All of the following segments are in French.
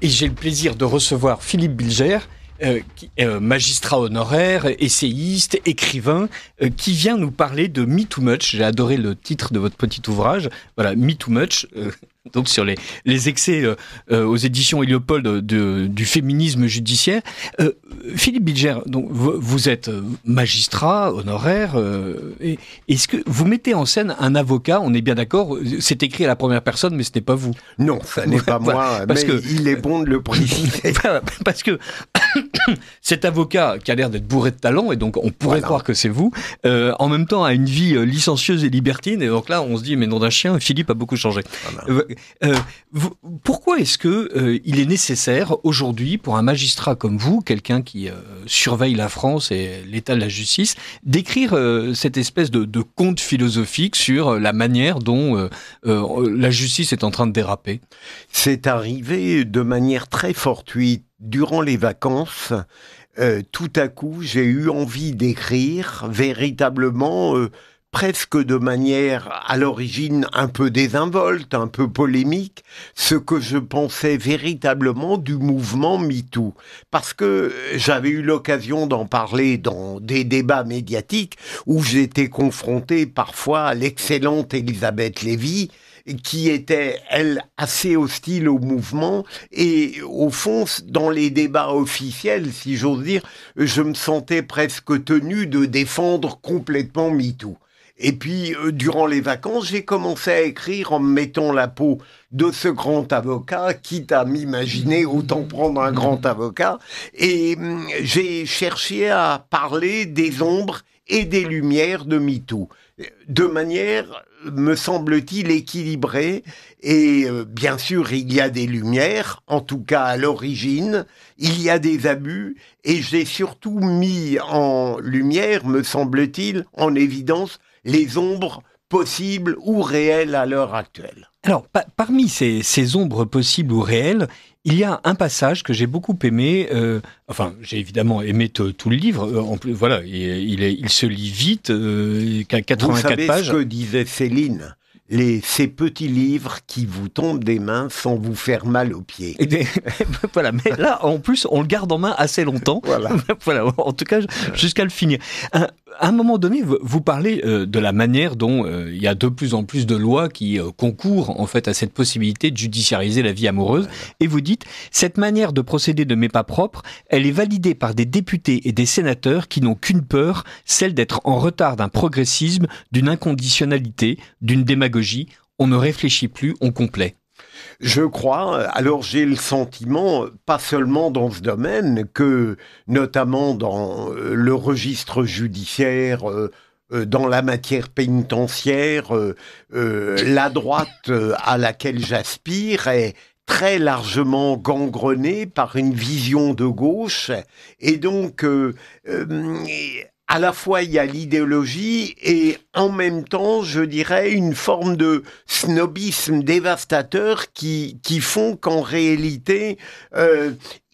Et j'ai le plaisir de recevoir Philippe Bilger, magistrat honoraire, essayiste, écrivain, qui vient nous parler de Me Too Much. J'ai adoré le titre de votre petit ouvrage. Voilà, Me Too Much, donc sur les excès aux éditions Héliopold du féminisme judiciaire. Philippe Bilger, donc vous êtes magistrat honoraire. Est-ce que vous mettez en scène un avocat? On est bien d'accord, c'est écrit à la première personne, mais ce n'est pas vous. Non, ça n'est pas moi, mais il est bon de le préciser. Parce que cet avocat qui a l'air d'être bourré de talent, et donc on pourrait croire que c'est vous, en même temps a une vie licencieuse et libertine, et donc là on se dit, mais nom d'un chien, Philippe a beaucoup changé. Pourquoi est-ce que il est nécessaire aujourd'hui pour un magistrat comme vous, quelqu'un qui surveille la France et l'état de la justice, d'écrire cette espèce de conte philosophique sur la manière dont la justice est en train de déraper? C'est arrivé de manière très fortuite. Durant les vacances, tout à coup, j'ai eu envie d'écrire véritablement, presque de manière à l'origine un peu désinvolte, un peu polémique, ce que je pensais véritablement du mouvement MeToo. Parce que j'avais eu l'occasion d'en parler dans des débats médiatiques où j'étais confronté parfois à l'excellente Elisabeth Lévy, qui était, elle, assez hostile au mouvement, et au fond, dans les débats officiels, si j'ose dire, je me sentais presque tenu de défendre complètement MeToo. Et puis, durant les vacances, j'ai commencé à écrire en me mettant la peau de ce grand avocat, quitte à m'imaginer, autant prendre un grand avocat, et j'ai cherché à parler des ombres et des lumières de MeToo, de manière, me semble-t-il, équilibrée. Et bien sûr, il y a des lumières, en tout cas à l'origine, il y a des abus, et j'ai surtout mis en lumière, me semble-t-il, en évidence, les ombres possibles ou réelles à l'heure actuelle. Alors, parmi ces ombres possibles ou réelles, il y a un passage que j'ai beaucoup aimé. J'ai évidemment aimé tout le livre. En plus, voilà, il se lit vite, 84 Vous savez pages. Ce que disait Céline, ces petits livres qui vous tombent des mains sans vous faire mal aux pieds. Voilà, mais là, en plus, on le garde en main assez longtemps. Voilà, en tout cas, jusqu'à le finir. À un moment donné, vous parlez de la manière dont il y a de plus en plus de lois qui concourent en fait à cette possibilité de judiciariser la vie amoureuse. Et vous dites, cette manière de procéder ne m'est pas propre, elle est validée par des députés et des sénateurs qui n'ont qu'une peur, celle d'être en retard d'un progressisme, d'une inconditionnalité, d'une démagogie. On ne réfléchit plus, on complaît. Je crois, alors j'ai le sentiment, pas seulement dans ce domaine, que notamment dans le registre judiciaire, dans la matière pénitentiaire, la droite à laquelle j'aspire est très largement gangrenée par une vision de gauche, et donc à la fois, il y a l'idéologie et en même temps, je dirais, une forme de snobisme dévastateur qui font qu'en réalité,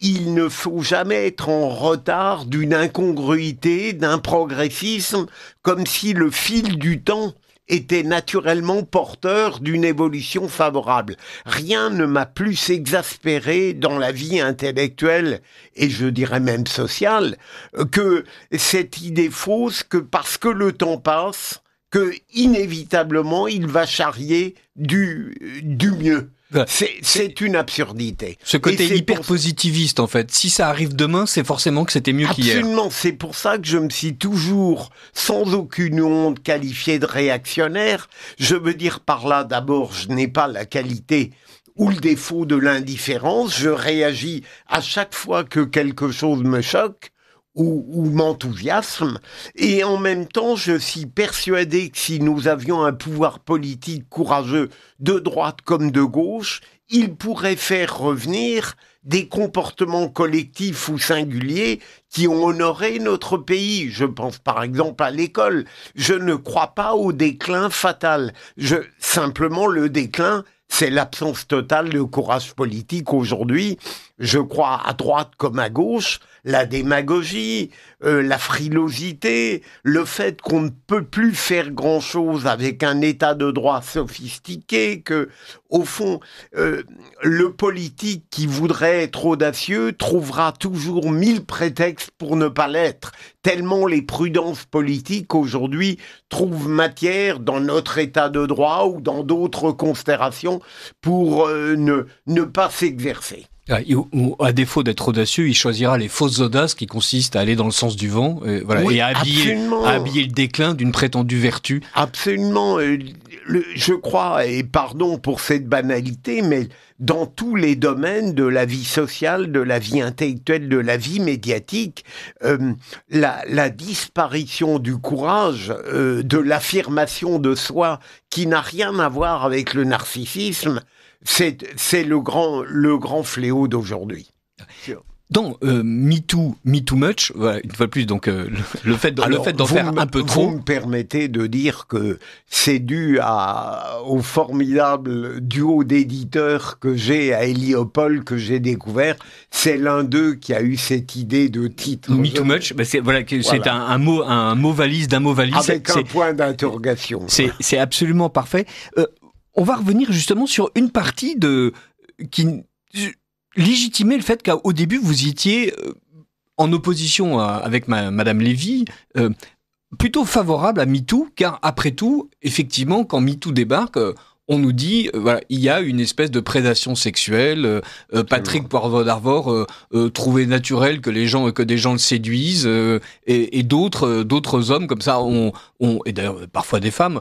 il ne faut jamais être en retard d'une incongruité, d'un progressisme, comme si le fil du temps était naturellement porteur d'une évolution favorable. Rien ne m'a plus exaspéré dans la vie intellectuelle, et je dirais même sociale, que cette idée fausse que parce que le temps passe, que inévitablement il va charrier du mieux. C'est une absurdité. Ce côté hyper positiviste, en fait. Si ça arrive demain, c'est forcément que c'était mieux qu'hier. Absolument. C'est pour ça que je me suis toujours, sans aucune honte, qualifié de réactionnaire. Je veux dire par là, d'abord, je n'ai pas la qualité ou le défaut de l'indifférence. Je réagis à chaque fois que quelque chose me choque ou m'enthousiasme. Et en même temps, je suis persuadé que si nous avions un pouvoir politique courageux, de droite comme de gauche, il pourrait faire revenir des comportements collectifs ou singuliers qui ont honoré notre pays. Je pense par exemple à l'école. Je ne crois pas au déclin fatal. Simplement, le déclin, c'est l'absence totale de courage politique aujourd'hui. Je crois à droite comme à gauche, la démagogie, la frilosité, le fait qu'on ne peut plus faire grand-chose avec un état de droit sophistiqué, que, au fond, le politique qui voudrait être audacieux trouvera toujours 1000 prétextes pour ne pas l'être, tellement les prudences politiques aujourd'hui trouvent matière dans notre état de droit ou dans d'autres considérations pour ne pas s'exercer. Ou à défaut d'être audacieux, il choisira les fausses audaces qui consistent à aller dans le sens du vent, voilà, oui, et à habiller le déclin d'une prétendue vertu. Absolument. Je crois, et pardon pour cette banalité, mais dans tous les domaines de la vie sociale, de la vie intellectuelle, de la vie médiatique, la disparition du courage, de l'affirmation de soi, qui n'a rien à voir avec le narcissisme, c'est le grand fléau d'aujourd'hui. Dans Me Too Much, voilà, une fois de plus, donc le fait d'en faire un peu trop. Vous me permettez de dire que c'est dû au formidable duo d'éditeurs que j'ai à Héliopole, que j'ai découvert. C'est l'un d'eux qui a eu cette idée de titre. Me Too Much, c'est un mot valise d'un mot valise. Avec un point d'interrogation. C'est absolument parfait. On va revenir justement sur une partie qui légitimait le fait qu'au début vous étiez en opposition avec Madame Lévy, plutôt favorable à MeToo, car après tout, effectivement, quand MeToo débarque, on nous dit, voilà, il y a une espèce de prédation sexuelle. Patrick Poivre d'Arvor trouvait naturel que des gens le séduisent, et d'autres hommes comme ça et d'ailleurs parfois des femmes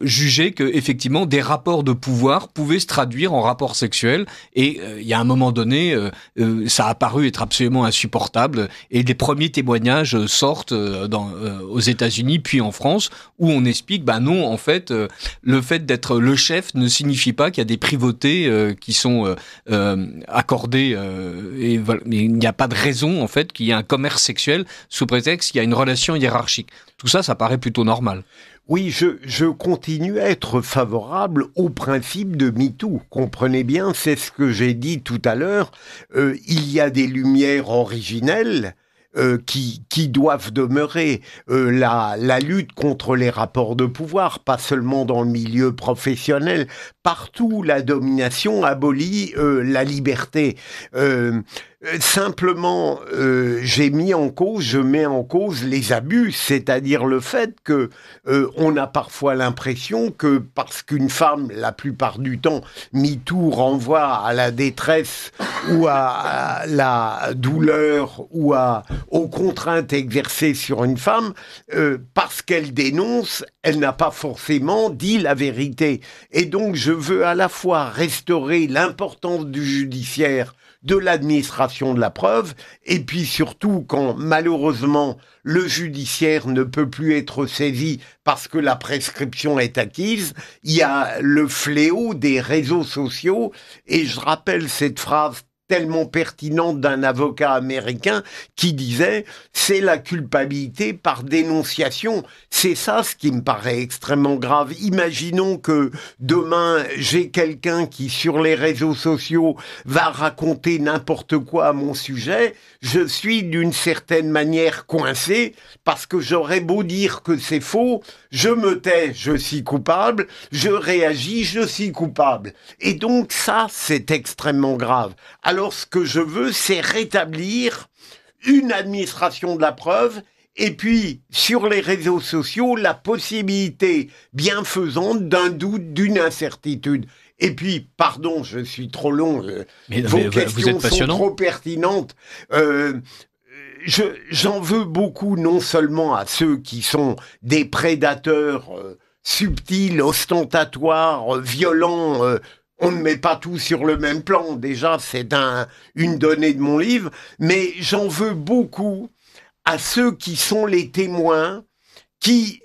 jugeaient que effectivement des rapports de pouvoir pouvaient se traduire en rapports sexuels. Et il y a un moment donné, ça a paru être absolument insupportable. Et des premiers témoignages sortent aux États-Unis puis en France, où on explique, non, en fait, le fait d'être le chef ne signifie pas qu'il y a des privautés qui sont accordées, mais il n'y a pas de raison en fait qu'il y ait un commerce sexuel sous prétexte qu'il y a une relation hiérarchique. Tout ça, ça paraît plutôt normal. Oui, je continue à être favorable au principe de MeToo. Comprenez bien, c'est ce que j'ai dit tout à l'heure. Il y a des lumières originelles qui doivent demeurer. La lutte contre les rapports de pouvoir, pas seulement dans le milieu professionnel, partout la domination abolit la liberté. Simplement, je mets en cause les abus, c'est-à-dire le fait que on a parfois l'impression que parce qu'une femme, la plupart du temps, MeToo renvoie à la détresse ou à la douleur ou aux contraintes exercées sur une femme, parce qu'elle dénonce, elle n'a pas forcément dit la vérité. Et donc, je veux à la fois restaurer l'importance du judiciaire, de l'administration de la preuve, et puis surtout quand malheureusement le judiciaire ne peut plus être saisi parce que la prescription est acquise, il y a le fléau des réseaux sociaux, et je rappelle cette phrase tellement pertinente d'un avocat américain qui disait « c'est la culpabilité par dénonciation ». C'est ça ce qui me paraît extrêmement grave. Imaginons que demain, j'ai quelqu'un qui, sur les réseaux sociaux, va raconter n'importe quoi à mon sujet. Je suis d'une certaine manière coincé parce que j'aurais beau dire que c'est faux, je me tais, je suis coupable, je réagis, je suis coupable. Et donc ça, c'est extrêmement grave. Alors ce que je veux, c'est rétablir une administration de la preuve, et puis sur les réseaux sociaux, la possibilité bienfaisante d'un doute, d'une incertitude. Et puis, pardon, je suis trop long, vos questions sont trop pertinentes. J'en veux beaucoup, non seulement à ceux qui sont des prédateurs subtils, ostentatoires, violents. On ne met pas tout sur le même plan. Déjà, c'est une donnée de mon livre. Mais j'en veux beaucoup à ceux qui sont les témoins, qui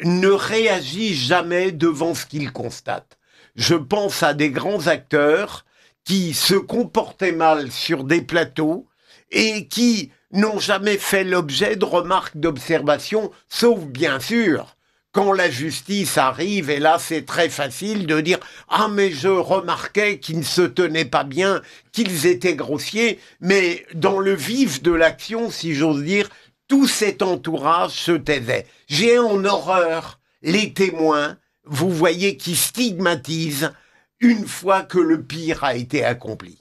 ne réagissent jamais devant ce qu'ils constatent. Je pense à des grands acteurs qui se comportaient mal sur des plateaux et qui n'ont jamais fait l'objet de remarques d'observation, sauf bien sûr quand la justice arrive, et là c'est très facile de dire « Ah mais je remarquais qu'ils ne se tenaient pas bien, qu'ils étaient grossiers », mais dans le vif de l'action, si j'ose dire, tout cet entourage se taisait. J'ai en horreur les témoins, vous voyez, qui stigmatisent une fois que le pire a été accompli.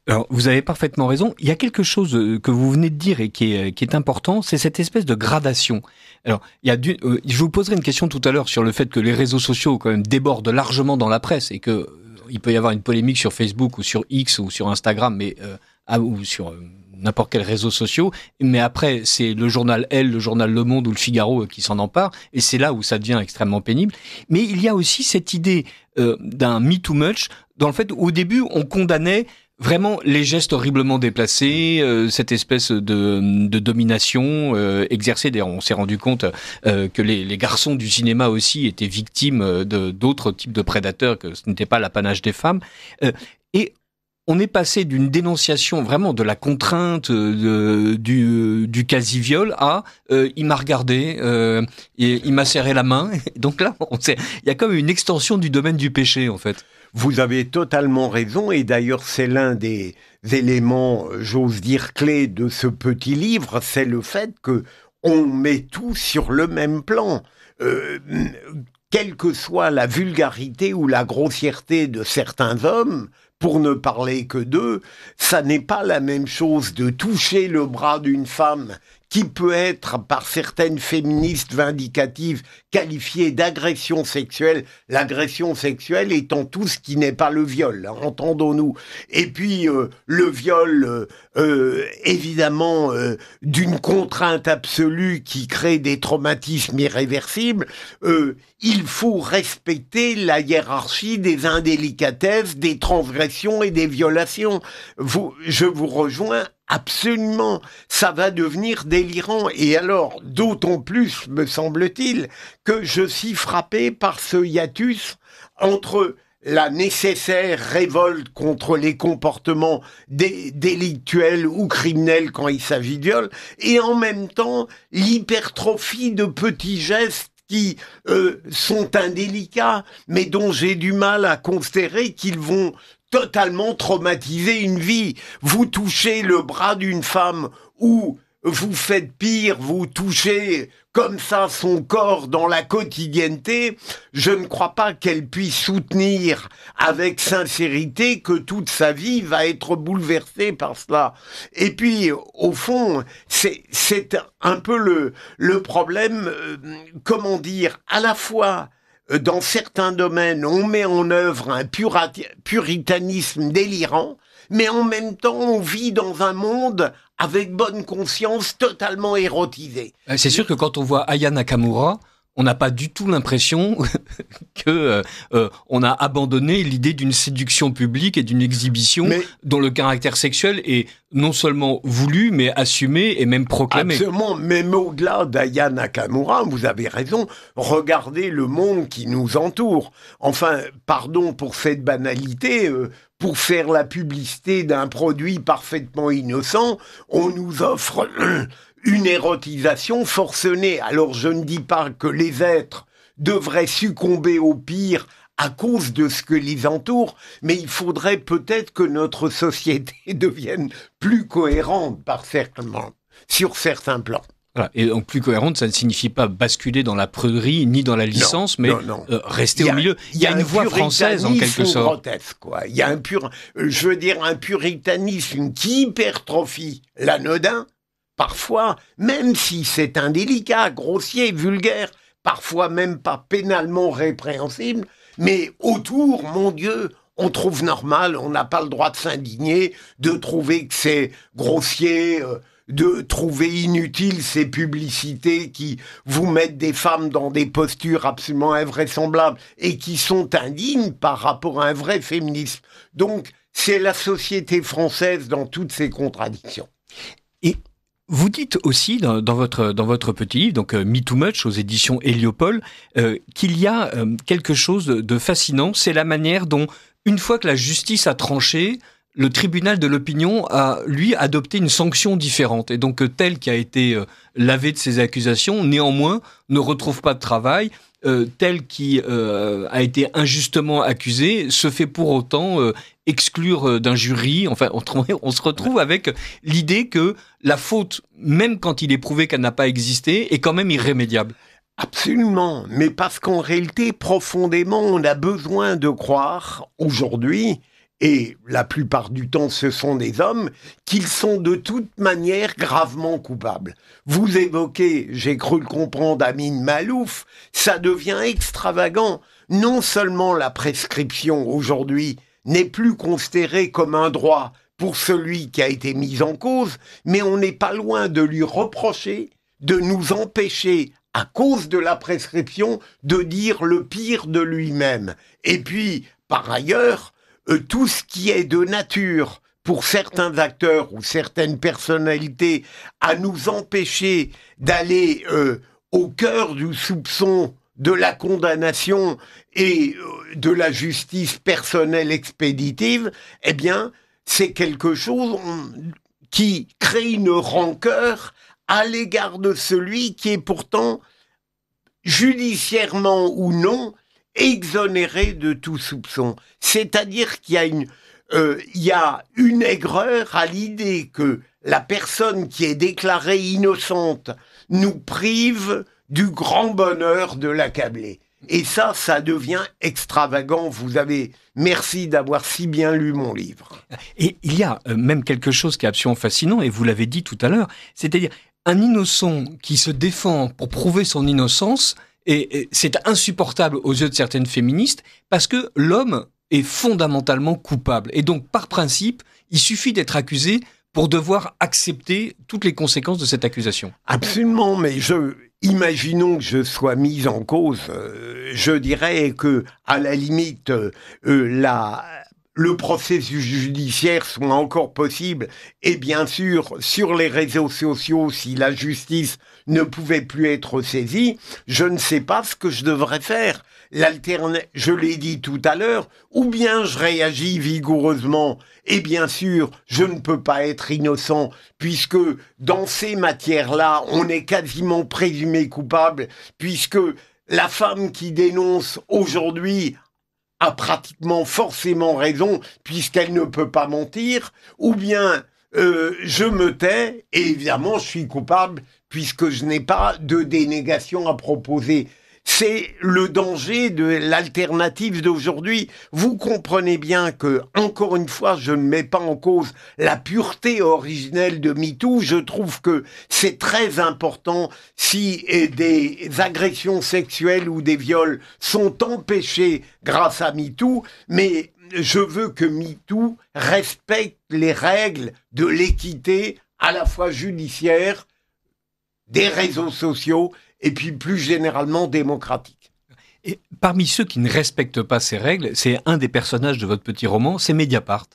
Alors, vous avez parfaitement raison. Il y a quelque chose que vous venez de dire et qui est important, c'est cette espèce de gradation. Alors, je vous poserai une question tout à l'heure sur le fait que les réseaux sociaux quand même débordent largement dans la presse et que il peut y avoir une polémique sur Facebook ou sur X ou sur Instagram, mais ou sur n'importe quel réseau social. Mais après, c'est le journal Elle, le journal Le Monde ou le Figaro qui s'en emparent, et c'est là où ça devient extrêmement pénible. Mais il y a aussi cette idée d'un me too much, dans le fait où au début on condamnait vraiment les gestes horriblement déplacés, cette espèce de domination exercée. D'ailleurs, on s'est rendu compte que les garçons du cinéma aussi étaient victimes d'autres types de prédateurs, que ce n'était pas l'apanage des femmes. Et on est passé d'une dénonciation vraiment de la contrainte du quasi-viol à il m'a regardé, et il m'a serré la main. Donc là, il y a comme une extension du domaine du péché, en fait. Vous avez totalement raison, et d'ailleurs c'est l'un des éléments, j'ose dire, clés de ce petit livre, c'est le fait que on met tout sur le même plan. Quelle que soit la vulgarité ou la grossièreté de certains hommes, pour ne parler que d'eux, ça n'est pas la même chose de toucher le bras d'une femme qui peut être, par certaines féministes vindicatives, qualifiée d'agression sexuelle, l'agression sexuelle étant tout ce qui n'est pas le viol, entendons-nous. Et puis, le viol, évidemment, d'une contrainte absolue qui crée des traumatismes irréversibles, il faut respecter la hiérarchie des indélicatesses, des transgressions et des violations. Je vous rejoins absolument, ça va devenir délirant. Et alors, d'autant plus, me semble-t-il, que je suis frappé par ce hiatus entre la nécessaire révolte contre les comportements délictuels ou criminels quand il s'agit de viol, et en même temps l'hypertrophie de petits gestes qui sont indélicats, mais dont j'ai du mal à considérer qu'ils vont totalement traumatiser une vie. Vous touchez le bras d'une femme ou vous faites pire, vous touchez comme ça son corps dans la quotidienneté, je ne crois pas qu'elle puisse soutenir avec sincérité que toute sa vie va être bouleversée par cela. Et puis, au fond, c'est un peu le problème, comment dire, à la fois dans certains domaines, on met en œuvre un puritanisme délirant, mais en même temps, on vit dans un monde avec bonne conscience totalement érotisé. C'est sûr que quand on voit Aya Nakamura, on n'a pas du tout l'impression que on a abandonné l'idée d'une séduction publique et d'une exhibition dont le caractère sexuel est non seulement voulu, mais assumé et même proclamé. Absolument, même au-delà d'Aya Nakamura, vous avez raison, regardez le monde qui nous entoure. Enfin, pardon pour cette banalité, pour faire la publicité d'un produit parfaitement innocent, on nous offre une érotisation forcenée. Alors je ne dis pas que les êtres devraient succomber au pire à cause de ce que les entoure, mais il faudrait peut-être que notre société devienne plus cohérente sur certains plans. Voilà. Et donc plus cohérente, ça ne signifie pas basculer dans la pruderie ni dans la licence, mais rester au milieu. Il y a une voix française en quelque sorte. Grotesque, quoi. Il y a un puritanisme qui hypertrophie l'anodin, parfois, même si c'est indélicat, grossier, vulgaire, parfois même pas pénalement répréhensible, mais autour, mon Dieu, on trouve normal, on n'a pas le droit de s'indigner, de trouver que c'est grossier, de trouver inutile ces publicités qui vous mettent des femmes dans des postures absolument invraisemblables et qui sont indignes par rapport à un vrai féminisme. Donc, c'est la société française dans toutes ses contradictions. Et vous dites aussi dans votre petit livre, donc Me Too Much aux éditions Héliopole, qu'il y a quelque chose de fascinant, c'est la manière dont, une fois que la justice a tranché, le tribunal de l'opinion a, lui, adopté une sanction différente. Et donc, tel qui a été lavé de ces accusations, néanmoins, ne retrouve pas de travail. Tel qui a été injustement accusé se fait pour autant exclure d'un jury. Enfin, on se retrouve avec l'idée que la faute, même quand il est prouvé qu'elle n'a pas existé, est quand même irrémédiable. Absolument, mais parce qu'en réalité, profondément, on a besoin de croire aujourd'hui, et la plupart du temps ce sont des hommes, qu'ils sont de toute manière gravement coupables. Vous évoquez, j'ai cru le comprendre, Amin Maalouf, ça devient extravagant. Non seulement la prescription aujourd'hui n'est plus considérée comme un droit pour celui qui a été mis en cause, mais on n'est pas loin de lui reprocher de nous empêcher, à cause de la prescription, de dire le pire de lui-même. Et puis, par ailleurs, tout ce qui est de nature, pour certains acteurs ou certaines personnalités, à nous empêcher d'aller au cœur du soupçon, de la condamnation et de la justice personnelle expéditive, eh bien, c'est quelque chose qui crée une rancœur à l'égard de celui qui est pourtant, judiciairement ou non, exonéré de tout soupçon. C'est-à-dire qu'il y a une aigreur à l'idée que la personne qui est déclarée innocente nous prive du grand bonheur de l'accabler. Et ça devient extravagant. Merci d'avoir si bien lu mon livre. Et il y a même quelque chose qui est absolument fascinant, et vous l'avez dit tout à l'heure, c'est-à-dire un innocent qui se défend pour prouver son innocence, et c'est insupportable aux yeux de certaines féministes, parce que l'homme est fondamentalement coupable. Et donc, par principe, il suffit d'être accusé pour devoir accepter toutes les conséquences de cette accusation. Absolument, mais imaginons que je sois mis en cause. Je dirais que, à la limite, le processus judiciaire soit encore possible. Et bien sûr, sur les réseaux sociaux, si la justice ne pouvait plus être saisie, je ne sais pas ce que je devrais faire. Je l'ai dit tout à l'heure, ou bien je réagis vigoureusement, et bien sûr, je ne peux pas être innocent, puisque dans ces matières-là, on est quasiment présumé coupable, puisque la femme qui dénonce aujourd'hui a pratiquement forcément raison, puisqu'elle ne peut pas mentir, ou bien je me tais, et évidemment je suis coupable, puisque je n'ai pas de dénégation à proposer. C'est le danger de l'alternative d'aujourd'hui. Vous comprenez bien que, encore une fois, je ne mets pas en cause la pureté originelle de MeToo. Je trouve que c'est très important si des agressions sexuelles ou des viols sont empêchés grâce à MeToo, mais je veux que MeToo respecte les règles de l'équité, à la fois judiciaire, des réseaux sociaux, et puis plus généralement démocratique. Et parmi ceux qui ne respectent pas ces règles, c'est un des personnages de votre petit roman, c'est Mediapart,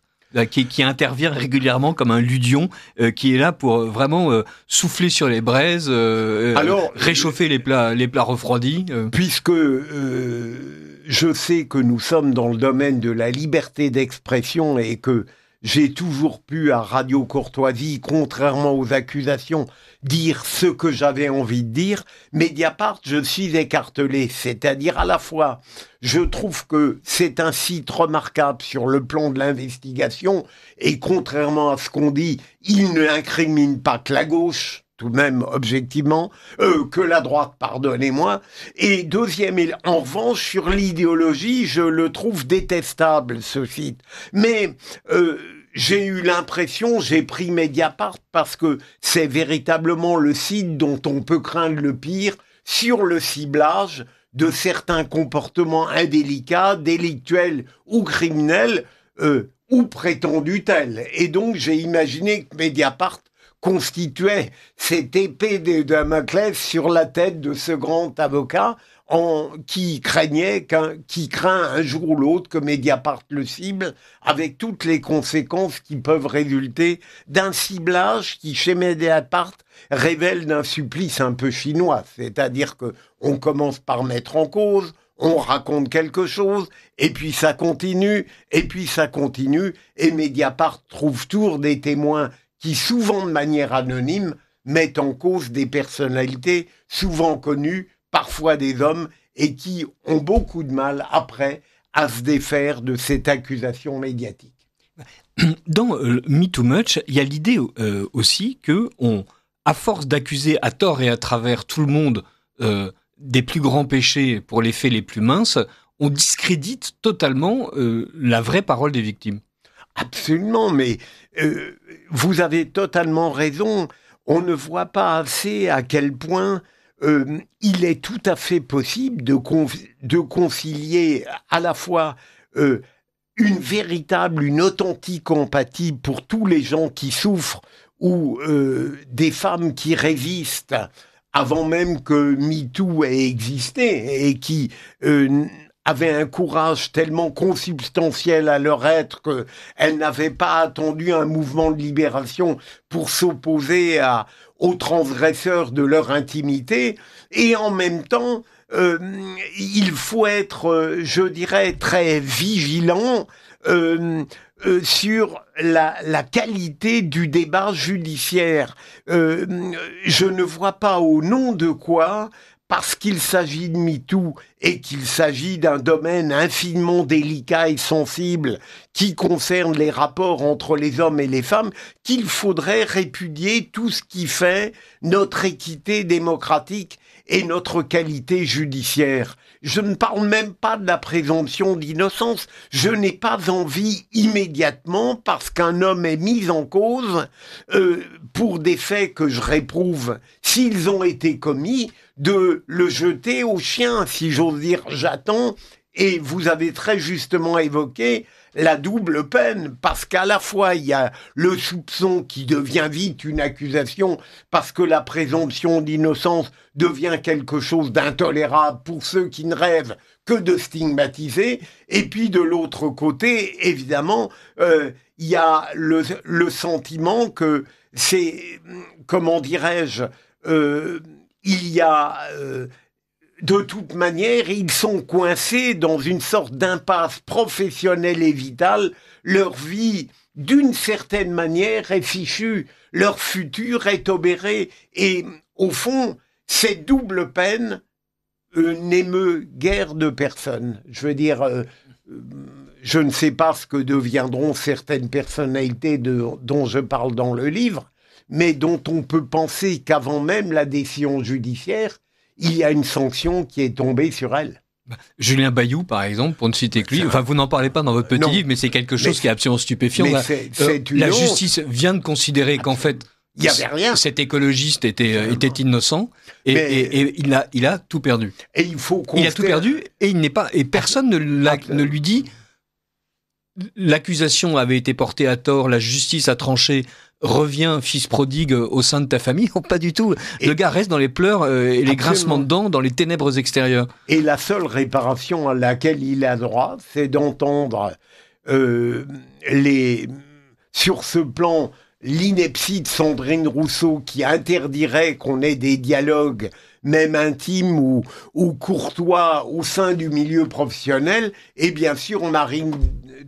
qui intervient régulièrement comme un ludion, qui est là pour vraiment souffler sur les braises, réchauffer les plats refroidis. Puisque je sais que nous sommes dans le domaine de la liberté d'expression et que j'ai toujours pu, à Radio Courtoisie, contrairement aux accusations, dire ce que j'avais envie de dire. Mediapart, je suis écartelé. C'est-à-dire, à la fois, je trouve que c'est un site remarquable sur le plan de l'investigation, et contrairement à ce qu'on dit, il ne incrimine pas que la gauche, tout de même, objectivement, que la droite, pardonnez-moi. Et deuxième, en revanche, sur l'idéologie, je le trouve détestable, ce site. Mais j'ai eu l'impression, j'ai pris Mediapart parce que c'est véritablement le site dont on peut craindre le pire sur le ciblage de certains comportements indélicats, délictuels ou criminels, ou prétendus tels. Et donc, j'ai imaginé que Mediapart constituait cette épée de Damoclès sur la tête de ce grand avocat qui craint un jour ou l'autre que Mediapart le cible, avec toutes les conséquences qui peuvent résulter d'un ciblage qui, chez Mediapart, révèle d'un supplice un peu chinois. C'est-à-dire que on commence par mettre en cause, on raconte quelque chose, et puis ça continue, et puis ça continue, et Mediapart trouve toujours des témoins qui, souvent de manière anonyme, mettent en cause des personnalités souvent connues, parfois des hommes, et qui ont beaucoup de mal après à se défaire de cette accusation médiatique. Dans Me Too Much, il y a l'idée aussi que à force d'accuser à tort et à travers tout le monde des plus grands péchés pour les faits les plus minces, on discrédite totalement la vraie parole des victimes. Absolument, mais vous avez totalement raison. On ne voit pas assez à quel point il est tout à fait possible de concilier à la fois une authentique empathie pour tous les gens qui souffrent ou des femmes qui résistent avant même que MeToo ait existé et qui avaient un courage tellement consubstantiel à leur être qu'elles n'avaient pas attendu un mouvement de libération pour s'opposer aux transgresseurs de leur intimité. Et en même temps, il faut être, je dirais, très vigilant sur la qualité du débat judiciaire. Je ne vois pas au nom de quoi, parce qu'il s'agit de MeToo et qu'il s'agit d'un domaine infiniment délicat et sensible qui concerne les rapports entre les hommes et les femmes, qu'il faudrait répudier tout ce qui fait notre équité démocratique et notre qualité judiciaire. Je ne parle même pas de la présomption d'innocence. Je n'ai pas envie immédiatement, parce qu'un homme est mis en cause pour des faits que je réprouve, s'ils ont été commis, de le jeter au chien, si j'ose dire. J'attends, et vous avez très justement évoqué la double peine, parce qu'à la fois il y a le soupçon qui devient vite une accusation, parce que la présomption d'innocence devient quelque chose d'intolérable pour ceux qui ne rêvent que de stigmatiser, et puis de l'autre côté, évidemment, il y a le sentiment que c'est, comment dirais-je, il y a... de toute manière, ils sont coincés dans une sorte d'impasse professionnelle et vitale. Leur vie, d'une certaine manière, est fichue. Leur futur est obéré. Et au fond, cette double peine n'émeut guère de personne. Je veux dire, je ne sais pas ce que deviendront certaines personnalités dont je parle dans le livre, mais dont on peut penser qu'avant même la décision judiciaire, il y a une sanction qui est tombée sur elle. Julien Bayou, par exemple, pour ne citer que lui, enfin, vous n'en parlez pas dans votre petit livre, mais c'est quelque chose qui est absolument stupéfiant. La justice vient de considérer qu'en fait, il y avait rien. Cet écologiste était innocent et il a tout perdu. Et il faut il a tout perdu et il n'est pas, et personne ne lui dit l'accusation avait été portée à tort, la justice a tranché. Reviens, fils prodigue, au sein de ta famille. Oh, pas du tout. Le gars reste dans les pleurs et les grincements de dents, dans les ténèbres extérieures. Et la seule réparation à laquelle il a droit, c'est d'entendre sur ce plan l'ineptie de Sandrine Rousseau qui interdirait qu'on ait des dialogues même intimes ou courtois au sein du milieu professionnel. Et bien sûr, Marine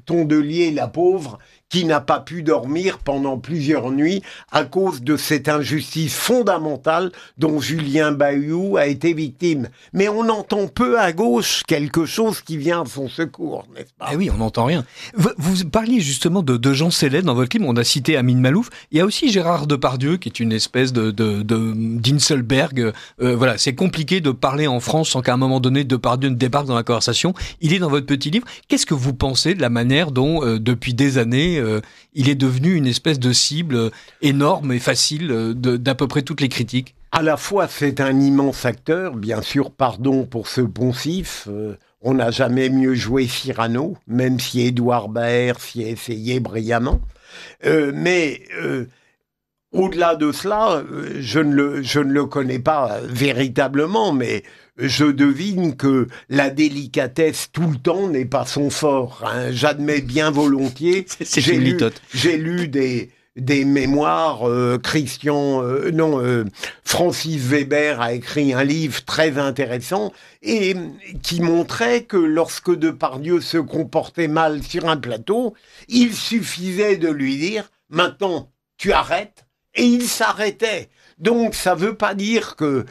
Tondelier, la pauvre, qui n'a pas pu dormir pendant plusieurs nuits à cause de cette injustice fondamentale dont Julien Bayou a été victime. Mais on entend peu à gauche quelque chose qui vient à son secours, n'est-ce pas ? Eh oui, on n'entend rien. Vous parliez justement de gens célèbres dans votre livre, on a cité Amine Malouf, il y a aussi Gérard Depardieu qui est une espèce d'Inselberg. Voilà, c'est compliqué de parler en France sans qu'à un moment donné Depardieu ne débarque dans la conversation. Il est dans votre petit livre. Qu'est-ce que vous pensez de la manière dont, depuis des années, il est devenu une espèce de cible énorme et facile d'à peu près toutes les critiques? À la fois, c'est un immense acteur, bien sûr, pardon pour ce poncif, on n'a jamais mieux joué Cyrano, même si Édouard Baer s'y a essayé brillamment. Mais au-delà de cela, je ne le connais pas véritablement, mais je devine que la délicatesse tout le temps n'est pas son fort. Hein. J'admets bien volontiers. C'est une litote. J'ai lu des mémoires. Francis Weber a écrit un livre très intéressant et qui montrait que lorsque Depardieu se comportait mal sur un plateau, il suffisait de lui dire « Maintenant, tu arrêtes » et il s'arrêtait. Donc, ça ne veut pas dire que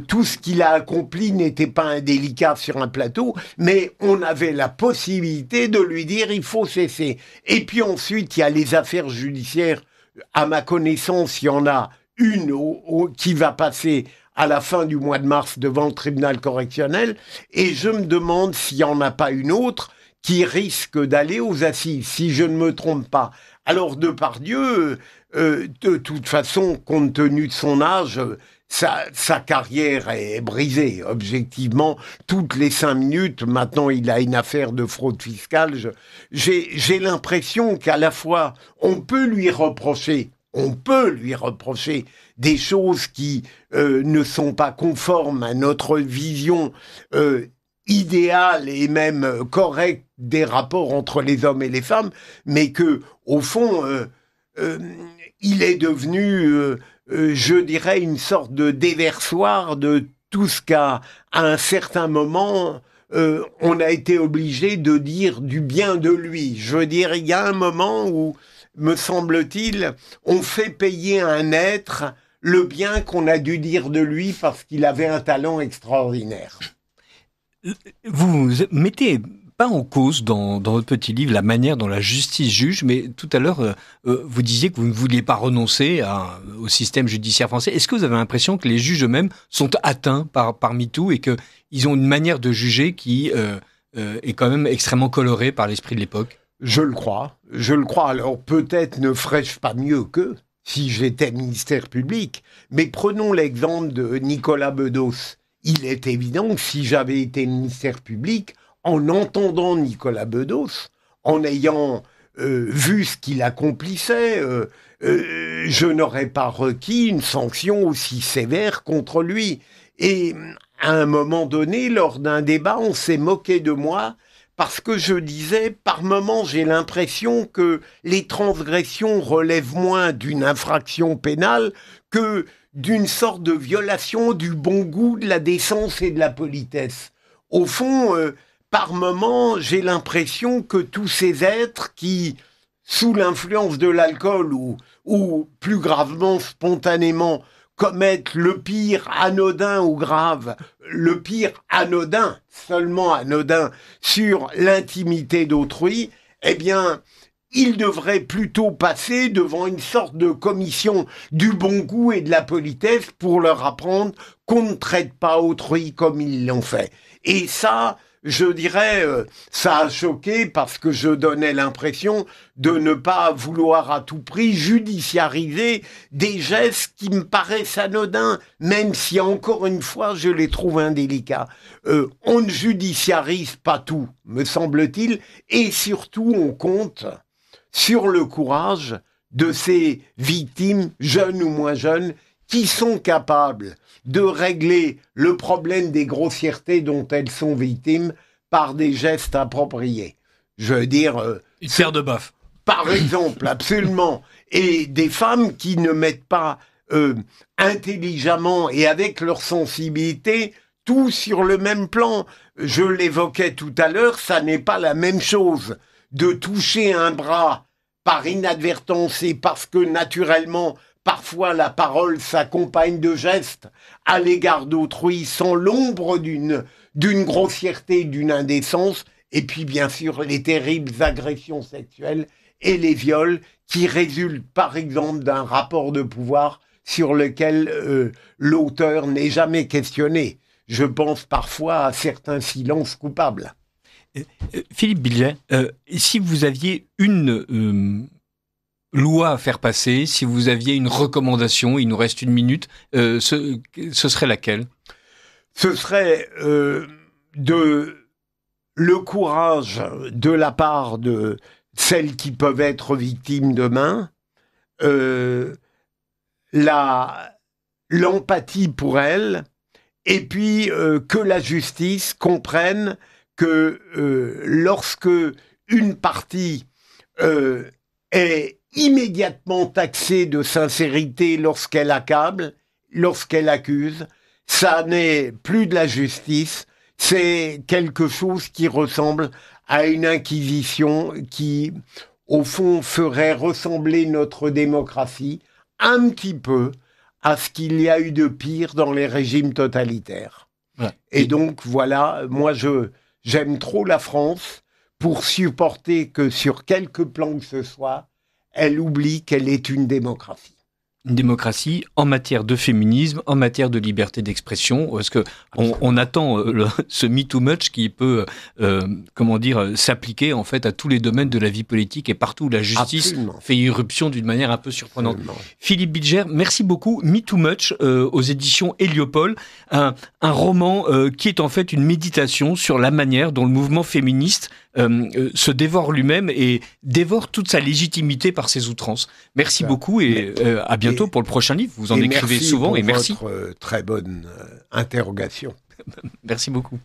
tout ce qu'il a accompli n'était pas indélicat sur un plateau, mais on avait la possibilité de lui dire « il faut cesser ». Et puis ensuite, il y a les affaires judiciaires. À ma connaissance, il y en a une qui va passer à la fin du mois de mars devant le tribunal correctionnel, et je me demande s'il n'y en a pas une autre qui risque d'aller aux assises, si je ne me trompe pas. Alors Depardieu, de toute façon, compte tenu de son âge, sa carrière est brisée, objectivement. Toutes les 5 minutes, maintenant il a une affaire de fraude fiscale. J'ai l'impression qu'à la fois, on peut lui reprocher des choses qui ne sont pas conformes à notre vision idéale et même correcte des rapports entre les hommes et les femmes, mais que, au fond, il est devenu, je dirais, une sorte de déversoir de tout ce qu'à un certain moment, on a été obligé de dire du bien de lui. Je veux dire, il y a un moment où, me semble-t-il, on fait payer à un être le bien qu'on a dû dire de lui parce qu'il avait un talent extraordinaire. Vous mettez pas en cause dans votre petit livre la manière dont la justice juge, mais tout à l'heure, vous disiez que vous ne vouliez pas renoncer au système judiciaire français. Est-ce que vous avez l'impression que les juges eux-mêmes sont atteints par MeToo et qu'ils ont une manière de juger qui est quand même extrêmement colorée par l'esprit de l'époque ? Je le crois. Alors peut-être ne ferais-je pas mieux qu'eux si j'étais ministère public, mais prenons l'exemple de Nicolas Bedos. Il est évident que si j'avais été ministère public, en entendant Nicolas Bedos, en ayant vu ce qu'il accomplissait, je n'aurais pas requis une sanction aussi sévère contre lui. Et à un moment donné, lors d'un débat, on s'est moqué de moi parce que je disais, par moments, j'ai l'impression que les transgressions relèvent moins d'une infraction pénale que d'une sorte de violation du bon goût, de la décence et de la politesse. Au fond, par moments, j'ai l'impression que tous ces êtres qui, sous l'influence de l'alcool ou plus gravement, spontanément, commettent le pire anodin ou grave, le pire anodin, seulement anodin, sur l'intimité d'autrui, eh bien, ils devraient plutôt passer devant une sorte de commission du bon goût et de la politesse pour leur apprendre qu'on ne traite pas autrui comme ils l'ont fait. Et ça, je dirais, ça a choqué parce que je donnais l'impression de ne pas vouloir à tout prix judiciariser des gestes qui me paraissent anodins, même si, encore une fois, je les trouve indélicats. On ne judiciarise pas tout, me semble-t-il, et surtout, on compte sur le courage de ces victimes, jeunes ou moins jeunes, qui sont capables de régler le problème des grossièretés dont elles sont victimes par des gestes appropriés. Je veux dire... une paire de baffes. Par exemple, absolument. Et des femmes qui ne mettent pas intelligemment et avec leur sensibilité tout sur le même plan. Je l'évoquais tout à l'heure, ça n'est pas la même chose de toucher un bras par inadvertance et parce que naturellement, parfois la parole s'accompagne de gestes à l'égard d'autrui sans l'ombre d'une grossièreté, d'une indécence, et puis bien sûr les terribles agressions sexuelles et les viols qui résultent par exemple d'un rapport de pouvoir sur lequel l'auteur n'est jamais questionné. Je pense parfois à certains silences coupables. Philippe Bilger, si vous aviez une loi à faire passer, si vous aviez une recommandation, il nous reste 1 minute, ce serait laquelle ? Ce serait le courage de la part de celles qui peuvent être victimes demain, l'empathie pour elles, et puis que la justice comprenne que lorsque une partie est immédiatement taxée de sincérité lorsqu'elle accable, lorsqu'elle accuse. Ça n'est plus de la justice, c'est quelque chose qui ressemble à une inquisition qui, au fond, ferait ressembler notre démocratie un petit peu à ce qu'il y a eu de pire dans les régimes totalitaires. Ouais. Et donc, voilà, moi, j'aime trop la France pour supporter que sur quelque plan que ce soit, elle oublie qu'elle est une démocratie. Une démocratie en matière de féminisme, en matière de liberté d'expression, parce que on attend ce Me Too Much qui peut, s'appliquer en fait à tous les domaines de la vie politique et partout où la justice fait irruption d'une manière un peu surprenante. Absolument. Philippe Bilger, merci beaucoup. Me Too Much aux éditions Héliopole, un roman qui est en fait une méditation sur la manière dont le mouvement féministe se dévore lui-même et dévore toute sa légitimité par ses outrances. Merci beaucoup et à bientôt pour le prochain livre. Vous en écrivez souvent et merci pour votre très bonne interrogation. Merci beaucoup.